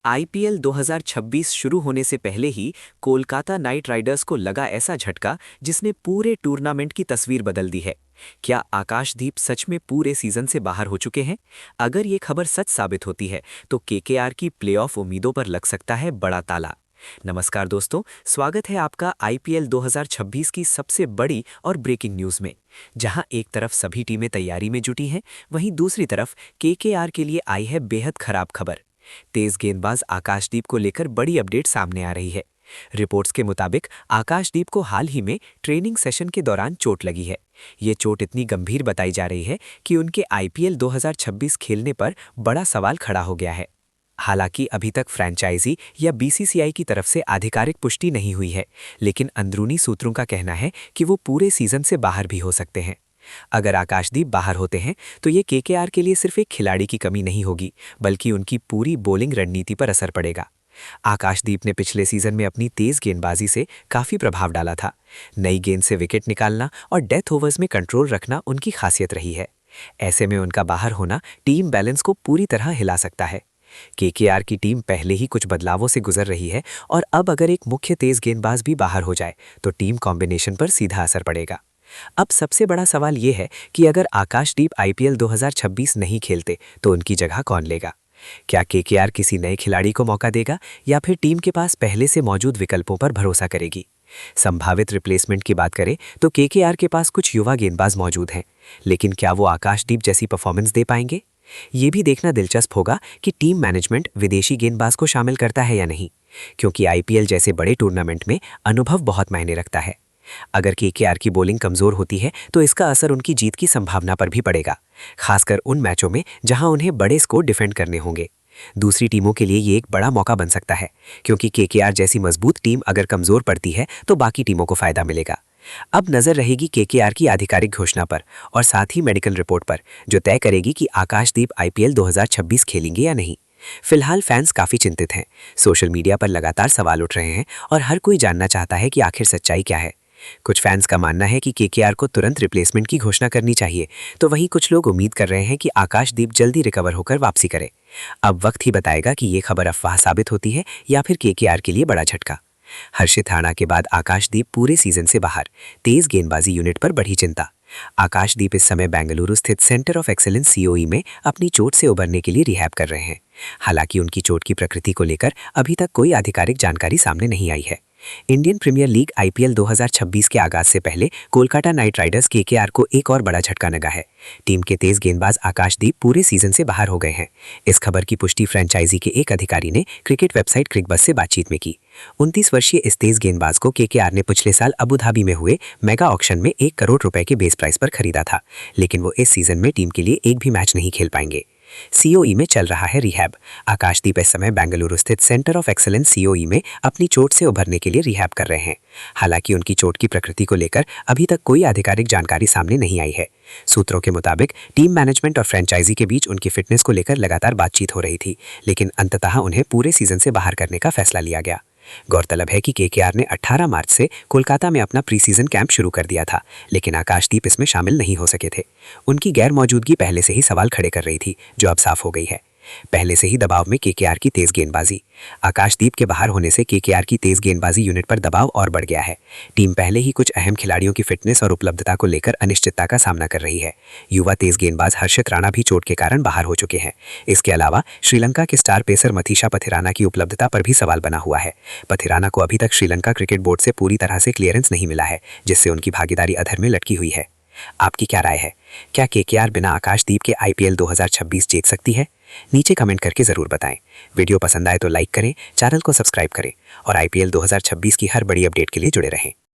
IPL 2026 शुरू होने से पहले ही कोलकाता नाइट राइडर्स को लगा ऐसा झटका जिसने पूरे टूर्नामेंट की तस्वीर बदल दी है। क्या आकाशदीप सच में पूरे सीजन से बाहर हो चुके हैं? अगर ये खबर सच साबित होती है तो केकेआर की प्लेऑफ उम्मीदों पर लग सकता है बड़ा ताला। नमस्कार दोस्तों, स्वागत है आपका आईपीएल 2026 की सबसे बड़ी और ब्रेकिंग न्यूज़ में। जहां एक तरफ सभी टीमें तैयारी में जुटी हैं, वहीं दूसरी तरफ केकेआर के लिए आई है बेहद खराब खबर। तेज गेंदबाज आकाशदीप को लेकर बड़ी अपडेट सामने आ रही है। रिपोर्ट्स के मुताबिक आकाशदीप को हाल ही में ट्रेनिंग सेशन के दौरान चोट लगी है। ये चोट इतनी गंभीर बताई जा रही है कि उनके आईपीएल 2026 खेलने पर बड़ा सवाल खड़ा हो गया है। हालांकि अभी तक फ्रैंचाइजी या बीसीसीआई की तरफ से आधिकारिक पुष्टि नहीं हुई है, लेकिन अंदरूनी सूत्रों का कहना है कि वो पूरे सीजन से बाहर भी हो सकते हैं। अगर आकाशदीप बाहर होते हैं तो ये केकेआर के लिए सिर्फ एक खिलाड़ी की कमी नहीं होगी, बल्कि उनकी पूरी बॉलिंग रणनीति पर असर पड़ेगा। आकाशदीप ने पिछले सीजन में अपनी तेज गेंदबाजी से काफी प्रभाव डाला था। नई गेंद से विकेट निकालना और डेथ ओवर्स में कंट्रोल रखना उनकी खासियत रही है। ऐसे में उनका बाहर होना टीम बैलेंस को पूरी तरह हिला सकता है। केकेआर की टीम पहले ही कुछ बदलावों से गुजर रही है और अब अगर एक मुख्य तेज गेंदबाज भी बाहर हो जाए तो टीम कॉम्बिनेशन पर सीधा असर पड़ेगा। अब सबसे बड़ा सवाल यह है कि अगर आकाशदीप आईपीएल 2026 नहीं खेलते तो उनकी जगह कौन लेगा? क्या केकेआर किसी नए खिलाड़ी को मौका देगा या फिर टीम के पास पहले से मौजूद विकल्पों पर भरोसा करेगी? संभावित रिप्लेसमेंट की बात करें तो केकेआर के पास कुछ युवा गेंदबाज मौजूद हैं, लेकिन क्या वो आकाशदीप जैसी परफॉर्मेंस दे पाएंगे? ये भी देखना दिलचस्प होगा कि टीम मैनेजमेंट विदेशी गेंदबाज को शामिल करता है या नहीं, क्योंकि आईपीएल जैसे बड़े टूर्नामेंट में अनुभव बहुत मायने रखता है। अगर केकेआर की बॉलिंग कमजोर होती है तो इसका असर उनकी जीत की संभावना पर भी पड़ेगा, खासकर उन मैचों में जहां उन्हें बड़े स्कोर डिफेंड करने होंगे। दूसरी टीमों के लिए ये एक बड़ा मौका बन सकता है, क्योंकि केकेआर जैसी मजबूत टीम अगर कमजोर पड़ती है तो बाकी टीमों को फायदा मिलेगा। अब नजर रहेगी केकेआर की आधिकारिक घोषणा पर और साथ ही मेडिकल रिपोर्ट पर, जो तय करेगी कि आकाशदीप आईपीएल 2026 खेलेंगे या नहीं। फिलहाल फैंस काफी चिंतित हैं। सोशल मीडिया पर लगातार सवाल उठ रहे हैं और हर कोई जानना चाहता है कि आखिर सच्चाई क्या है। कुछ फैंस का मानना है कि केकेआर को तुरंत रिप्लेसमेंट की घोषणा करनी चाहिए, तो वहीं कुछ लोग उम्मीद कर रहे हैं कि आकाशदीप जल्दी रिकवर होकर वापसी करे। अब वक्त ही बताएगा कि ये खबर अफवाह साबित होती है या फिर केकेआर के लिए बड़ा झटका। हर्षित राणा के बाद आकाशदीप पूरे सीजन से बाहर, तेज गेंदबाजी यूनिट पर बढ़ी चिंता। आकाशदीप इस समय बेंगलुरु स्थित सेंटर ऑफ एक्सीलेंस सीओई में अपनी चोट से उबरने के लिए रिहैब कर रहे हैं। हालांकि उनकी चोट की प्रकृति को लेकर अभी तक कोई आधिकारिक जानकारी सामने नहीं आई है। इंडियन प्रीमियर लीग आईपीएल 2026 के आगाज से पहले कोलकाता नाइट राइडर्स केकेआर को एक और बड़ा झटका लगा है। टीम के तेज गेंदबाज आकाशदीप पूरे सीजन से बाहर हो गए हैं। इस खबर की पुष्टि फ्रेंचाइजी के एक अधिकारी ने क्रिकेट वेबसाइट क्रिकबज़ से बातचीत में की। 29 वर्षीय इस तेज गेंदबाज को केकेआर ने पिछले साल अबू धाबी में हुए मेगा ऑक्शन में 1 करोड़ रुपए के बेस प्राइस पर खरीदा था, लेकिन वो इस सीजन में टीम के लिए एक भी मैच नहीं खेल पाएंगे। सीओई में चल रहा है रिहैब। आकाशदीप इस समय बेंगलुरु स्थित सेंटर ऑफ एक्सीलेंस सीओई में अपनी चोट से उभरने के लिए रिहैब कर रहे हैं। हालांकि उनकी चोट की प्रकृति को लेकर अभी तक कोई आधिकारिक जानकारी सामने नहीं आई है। सूत्रों के मुताबिक टीम मैनेजमेंट और फ्रेंचाइजी के बीच उनकी फिटनेस को लेकर लगातार बातचीत हो रही थी, लेकिन अंततः उन्हें पूरे सीजन से बाहर करने का फैसला लिया गया। गौरतलब है कि केकेआर ने 18 मार्च से कोलकाता में अपना प्री सीजन कैंप शुरू कर दिया था, लेकिन आकाशदीप इसमें शामिल नहीं हो सके थे। उनकी गैर मौजूदगी पहले से ही सवाल खड़े कर रही थी, जो अब साफ हो गई है। पहले से ही दबाव में केकेआर की तेज गेंदबाजी। आकाशदीप के बाहर होने से केकेआर की तेज गेंदबाजी यूनिट पर दबाव और बढ़ गया है। टीम पहले ही कुछ अहम खिलाड़ियों की फिटनेस और उपलब्धता को लेकर अनिश्चितता का सामना कर रही है। युवा तेज गेंदबाज हर्षित राणा भी चोट के कारण बाहर हो चुके हैं। इसके अलावा श्रीलंका के स्टार पेसर मथीशा पथिराना की उपलब्धता पर भी सवाल बना हुआ है। पथिराना को अभी तक श्रीलंका क्रिकेट बोर्ड से पूरी तरह से क्लियरेंस नहीं मिला है, जिससे उनकी भागीदारी अधर में लटकी हुई है। आपकी क्या राय है? क्या केकेआर बिना आकाशदीप के आईपीएल 2026 जीत सकती है? नीचे कमेंट करके जरूर बताएं। वीडियो पसंद आए तो लाइक करें, चैनल को सब्सक्राइब करें और आईपीएल 2026 की हर बड़ी अपडेट के लिए जुड़े रहें।